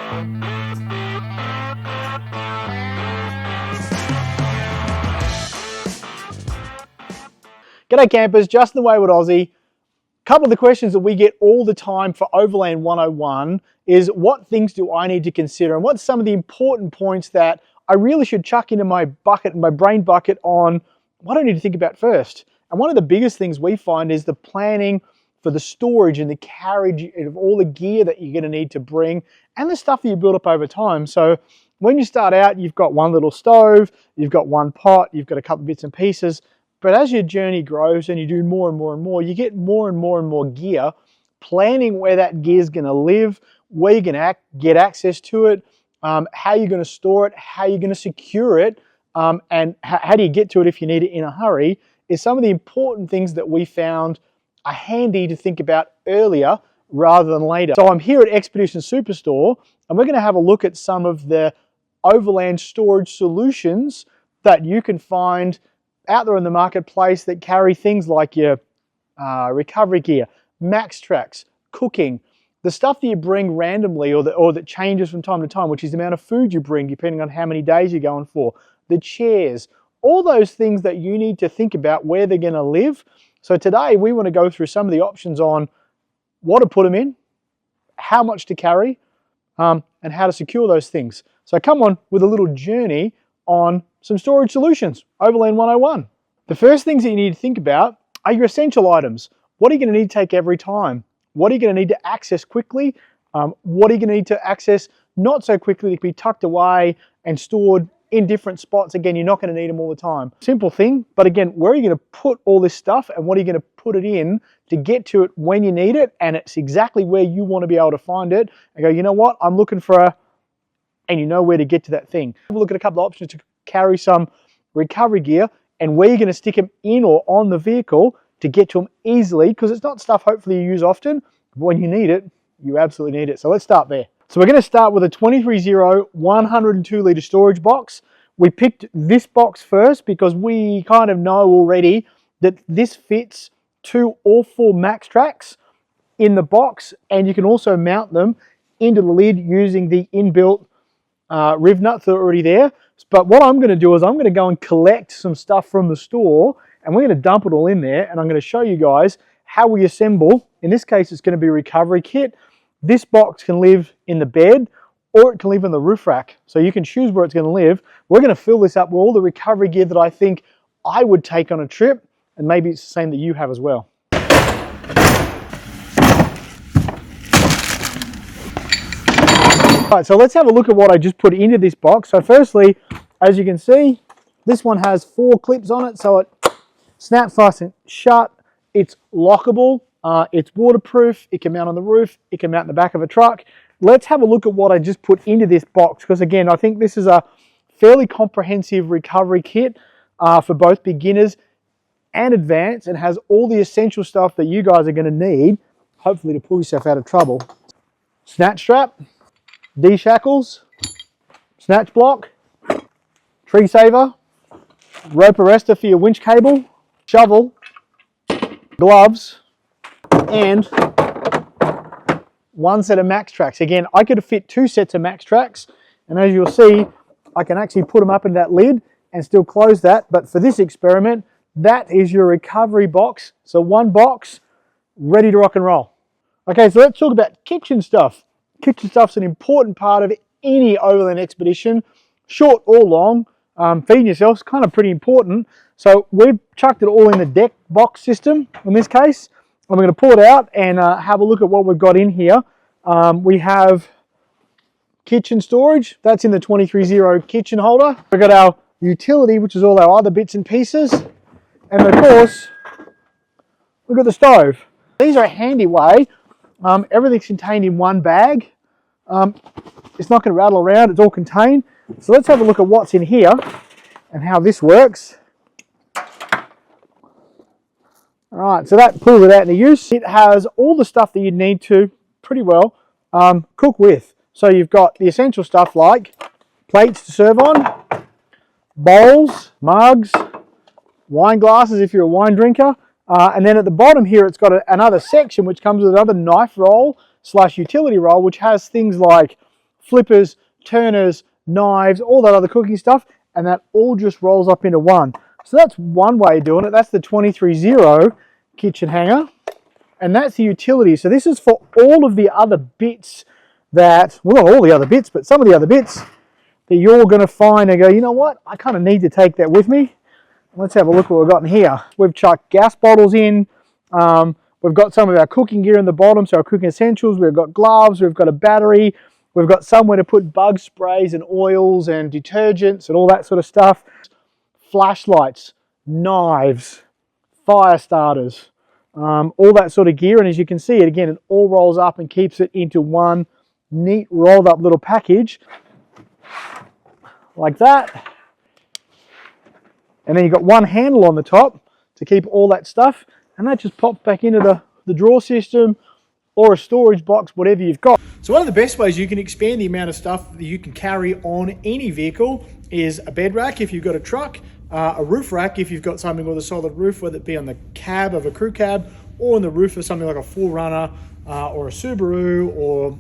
G'day campers, Justin the Wayward Aussie. A couple of the questions that we get all the time for Overland 101 is what things do I need to consider and what's some of the important points that I really should chuck into my bucket, my brain bucket on what I need to think about first. And one of the biggest things we find is the planning for the storage and the carriage of all the gear that you're going to need to bring and the stuff that you build up over time. So when you start out, you've got one little stove, you've got one pot, you've got a couple of bits and pieces. But as your journey grows and you do more and more and more, you get more and more and more gear. Planning where that gear is going to live, where you're going to get access to it, how you're going to store it, how you're going to secure it, and how do you get to it if you need it in a hurry, is some of the important things that we found are handy to think about earlier rather than later. So I'm here at Expedition Superstore, and we're going to have a look at some of the overland storage solutions that you can find out there in the marketplace that carry things like your recovery gear, Maxtrax, cooking, the stuff that you bring randomly or that changes from time to time, which is the amount of food you bring depending on how many days you're going for, the chairs, all those things that you need to think about where they're going to live. So today we want to go through some of the options on what to put them in, how much to carry, and how to secure those things. So come on with a little journey on some storage solutions, Overland 101. The first things that you need to think about are your essential items. What are you going to need to take every time? What are you going to need to access quickly? What are you going to need to access not so quickly? They can be tucked away and stored in different spots. Again, you're not going to need them all the time. Simple thing, but again, where are you going to put all this stuff and what are you going to put it in to get to it when you need it? And it's exactly where you want to be able to find it and go, you know what, I'm looking for a, and you know where to get to that thing. Have a look at a couple of options to carry some recovery gear and where you're going to stick them in or on the vehicle to get to them easily, because it's not stuff hopefully you use often, but when you need it, you absolutely need it. So let's start there. So we're going to start with a 23-0 102 litre storage box. We picked this box first because we kind of know already that this fits 2 or 4 Maxtrax in the box, and you can also mount them into the lid using the inbuilt riv nuts that are already there. But what I'm going to do is I'm going to go and collect some stuff from the store and we're going to dump it all in there, and I'm going to show you guys how we assemble. In this case, it's going to be a recovery kit. This box can live in the bed or it can live in the roof rack. So you can choose where it's going to live. We're going to fill this up with all the recovery gear that I think I would take on a trip, and maybe it's the same that you have as well. Alright, so let's have a look at what I just put into this box. So firstly, as you can see, this one has 4 clips on it, so it snaps nice and shut. It's lockable, it's waterproof, it can mount on the roof, it can mount in the back of a truck. Let's have a look at what I just put into this box, because again, I think this is a fairly comprehensive recovery kit for both beginners and advanced, and has all the essential stuff that you guys are going to need, hopefully to pull yourself out of trouble. Snatch strap, D-shackles, snatch block, tree saver, rope arrestor for your winch cable, shovel, gloves, and 1 set of Maxtrax. Again, I could have fit 2 sets of Maxtrax, and as you'll see, I can actually put them up in that lid and still close that. But for this experiment, that is your recovery box. So 1 box, ready to rock and roll. Okay, so let's talk about kitchen stuff. Kitchen stuff's an important part of any overland expedition, short or long. Feeding yourself is kind of pretty important. So we've chucked it all in the deck box system in this case. I'm going to pull it out and have a look at what we've got in here. We have kitchen storage. That's in the 23-0 kitchen holder. We've got our utility, which is all our other bits and pieces. And of course, we've got the stove. These are a handy way. Everything's contained in 1 bag. It's not going to rattle around, it's all contained. So let's have a look at what's in here and how this works. Alright, so that pulls it out into use. It has all the stuff that you need to pretty well cook with. So you've got the essential stuff like plates to serve on, bowls, mugs, wine glasses if you're a wine drinker, and then at the bottom here it's got another section which comes with another knife roll / utility roll, which has things like flippers, turners, knives, all that other cooking stuff, and that all just rolls up into one. So that's one way of doing it. That's the 23-0 kitchen hanger, and that's the utility. So this is for all of the other bits that, well, not all the other bits, but some of the other bits that you're going to find and go, you know what, I kind of need to take that with me. Let's have a look what we've got in here. We've chucked gas bottles in. We've got some of our cooking gear in the bottom, so our cooking essentials. We've got gloves, we've got a battery, we've got somewhere to put bug sprays and oils and detergents and all that sort of stuff. Flashlights, knives, fire starters, all that sort of gear. And as you can see, it again, it all rolls up and keeps it into one neat rolled up little package like that. And then you've got one handle on the top to keep all that stuff, and that just pops back into the drawer system or a storage box, whatever you've got. So one of the best ways you can expand the amount of stuff that you can carry on any vehicle is a bed rack if you've got a truck, a roof rack if you've got something with a solid roof, whether it be on the cab of a crew cab or on the roof of something like a 4Runner or a Subaru or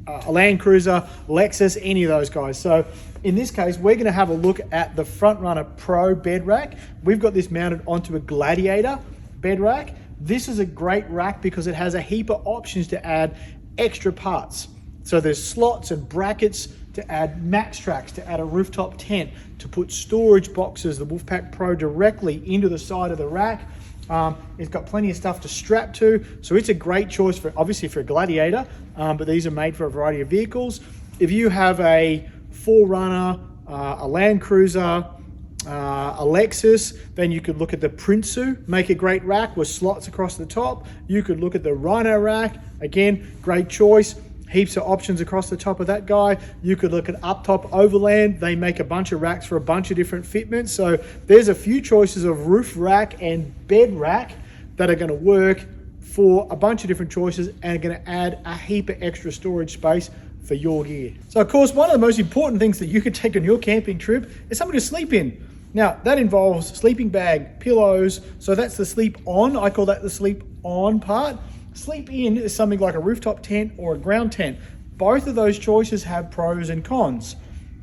a Land Cruiser, Lexus, any of those guys. So in this case, we're going to have a look at the FrontRunner Pro bed rack. We've got this mounted onto a Gladiator bed rack. This is a great rack because it has a heap of options to add extra parts. So there's slots and brackets to add Maxtrax, to add a rooftop tent, to put storage boxes, the Wolfpack Pro directly into the side of the rack. It's got plenty of stuff to strap to, so it's a great choice for, obviously, for a Gladiator, but these are made for a variety of vehicles. If you have a 4Runner, a Land Cruiser, a Lexus, then you could look at the Prinsu, make a great rack with slots across the top. You could look at the Rhino rack, again, great choice. Heaps of options across the top of that guy. You could look at up top Overland. They make a bunch of racks for a bunch of different fitments. So there's a few choices of roof rack and bed rack that are going to work for a bunch of different choices and are going to add a heap of extra storage space for your gear. So of course, one of the most important things that you could take on your camping trip is something to sleep in. Now that involves sleeping bag, pillows. So that's the sleep on. I call that the sleep on part. Sleep in is something like a rooftop tent or a ground tent. Both of those choices have pros and cons.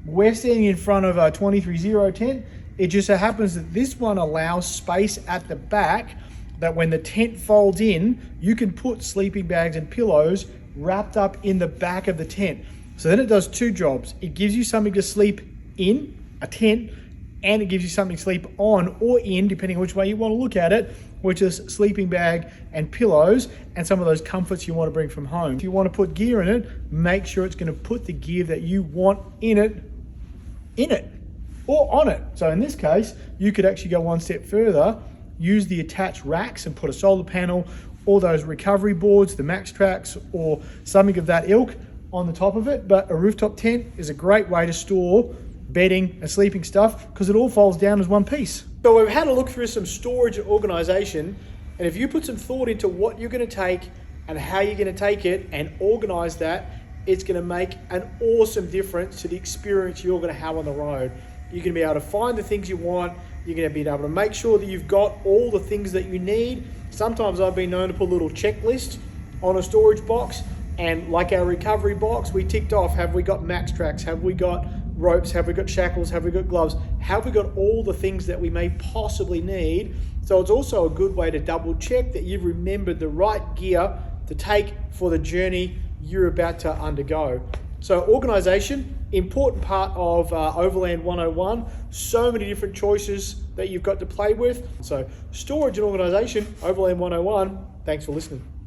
We're standing in front of a 23-0 tent. It just so happens that this one allows space at the back that when the tent folds in, you can put sleeping bags and pillows wrapped up in the back of the tent. So then it does two jobs. It gives you something to sleep in, a tent, and it gives you something to sleep on or in, depending on which way you want to look at it, which is sleeping bag and pillows and some of those comforts you want to bring from home. If you want to put gear in it, make sure it's going to put the gear that you want in it or on it. So in this case, you could actually go one step further, use the attached racks and put a solar panel or those recovery boards, the Maxtrax or something of that ilk on the top of it. But a rooftop tent is a great way to store bedding and sleeping stuff because it all folds down as one piece. So we've had a look through some storage and organization, and if you put some thought into what you're going to take and how you're going to take it and organize that, it's going to make an awesome difference to the experience you're going to have on the road. You're going to be able to find the things you want. You're going to be able to make sure that you've got all the things that you need. Sometimes I've been known to put a little checklist on a storage box, and like our recovery box, we ticked off, have we got Maxtrax? Have we got ropes? Have we got shackles? Have we got gloves? Have we got all the things that we may possibly need? So it's also a good way to double check that you've remembered the right gear to take for the journey you're about to undergo. So organization, important part of Overland 101. So many different choices that you've got to play with. So storage and organization, Overland 101. Thanks for listening.